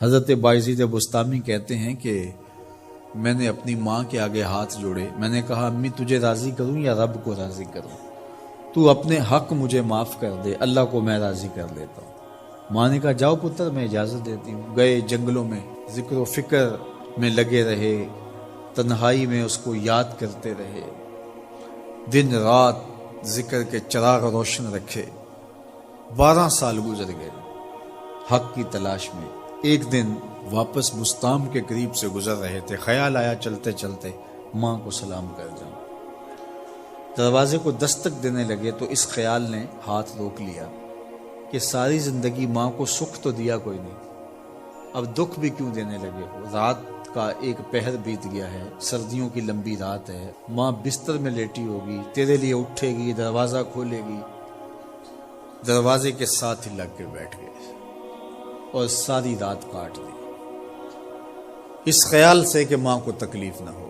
حضرت بایزید بستامی کہتے ہیں کہ میں نے اپنی ماں کے آگے ہاتھ جوڑے، میں نے کہا امی تجھے راضی کروں یا رب کو راضی کروں؟ تو اپنے حق مجھے معاف کر دے، اللہ کو میں راضی کر لیتا ہوں۔ ماں نے کہا جاؤ پتر میں اجازت دیتی ہوں۔ گئے جنگلوں میں ذکر و فکر میں لگے رہے، تنہائی میں اس کو یاد کرتے رہے، دن رات ذکر کے چراغ روشن رکھے۔ 12 سال گزر گئے حق کی تلاش میں۔ ایک دن واپس بستام کے قریب سے گزر رہے تھے، خیال آیا چلتے چلتے ماں کو سلام کر جاؤں۔ دروازے کو دستک دینے لگے تو اس خیال نے ہاتھ روک لیا کہ ساری زندگی ماں کو سکھ تو دیا کوئی نہیں، اب دکھ بھی کیوں دینے لگے ہو؟ رات کا ایک پہر بیت گیا ہے، سردیوں کی لمبی رات ہے، ماں بستر میں لیٹی ہوگی، تیرے لیے اٹھے گی، دروازہ کھولے گی۔ دروازے کے ساتھ ہی لگ کے بیٹھ گئے اور ساری رات کاٹ دی، اس خیال سے کہ ماں کو تکلیف نہ ہو۔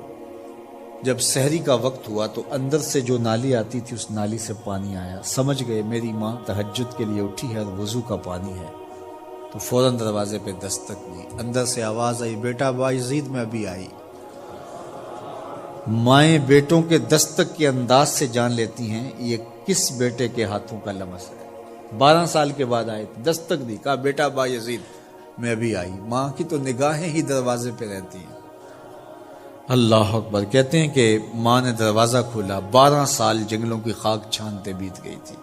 جب سحری کا وقت ہوا تو اندر سے جو نالی آتی تھی اس نالی سے پانی آیا، سمجھ گئے میری ماں تہجد کے لیے اٹھی ہے اور وضو کا پانی ہے، تو فوراً دروازے پہ دستک دی۔ اندر سے آواز آئی بیٹا بایزید میں ابھی آئی۔ مائیں بیٹوں کے دستک کے انداز سے جان لیتی ہیں یہ کس بیٹے کے ہاتھوں کا لمس ہے۔ 12 سال کے بعد آئے، دستک دی، کہا بیٹا بایزید میں ابھی آئی۔ ماں کی تو نگاہیں ہی دروازے پہ رہتی ہیں۔ اللہ اکبر۔ کہتے ہیں کہ ماں نے دروازہ کھولا، 12 سال جنگلوں کی خاک چھانتے بیت گئی تھی،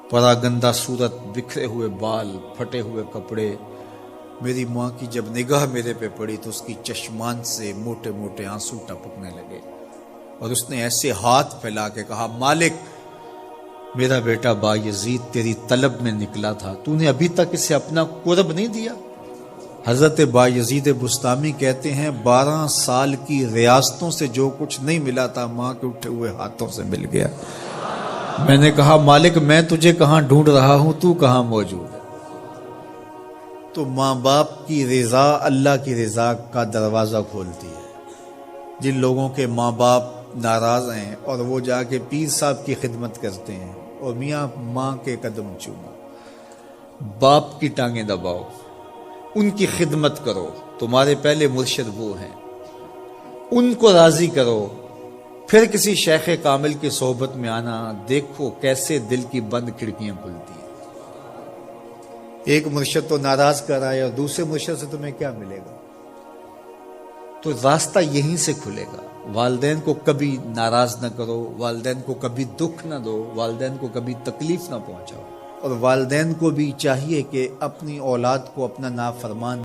پراگندہ صورت، بکھرے ہوئے بال، پھٹے ہوئے کپڑے۔ میری ماں کی جب نگاہ میرے پہ پڑی تو اس کی چشمان سے موٹے موٹے آنسو ٹپکنے لگے، اور اس نے ایسے ہاتھ پھیلا کے کہا مالک میرا بیٹا بایزید تیری طلب میں نکلا تھا، تو نے ابھی تک اسے اپنا قرب نہیں دیا۔ حضرت بایزید بستامی کہتے ہیں 12 سال کی ریاستوں سے جو کچھ نہیں ملا تھا ماں کے اٹھے ہوئے ہاتھوں سے مل گیا۔ میں نے کہا مالک میں تجھے کہاں ڈھونڈ رہا ہوں، تو کہاں موجود ہے؟ تو ماں باپ کی رضا اللہ کی رضا کا دروازہ کھولتی ہے۔ جن لوگوں کے ماں باپ ناراض ہیں اور وہ جا کے پیر صاحب کی خدمت کرتے ہیں اور میاں ماں کے قدم چومو، باپ کی ٹانگیں دباؤ، ان کی خدمت کرو، تمہارے پہلے مرشد وہ ہیں، ان کو راضی کرو، پھر کسی شیخ کامل کی صحبت میں آنا، دیکھو کیسے دل کی بند کھڑکیاں کھلتی ہیں۔ ایک مرشد تو ناراض کر آئے اور دوسرے مرشد سے تمہیں کیا ملے گا؟ تو راستہ یہیں سے کھلے گا۔ والدین کو کبھی ناراض نہ کرو، والدین کو کبھی دکھ نہ دو، والدین کو کبھی تکلیف نہ پہنچاؤ، اور والدین کو بھی چاہیے کہ اپنی اولاد کو اپنا نافرمان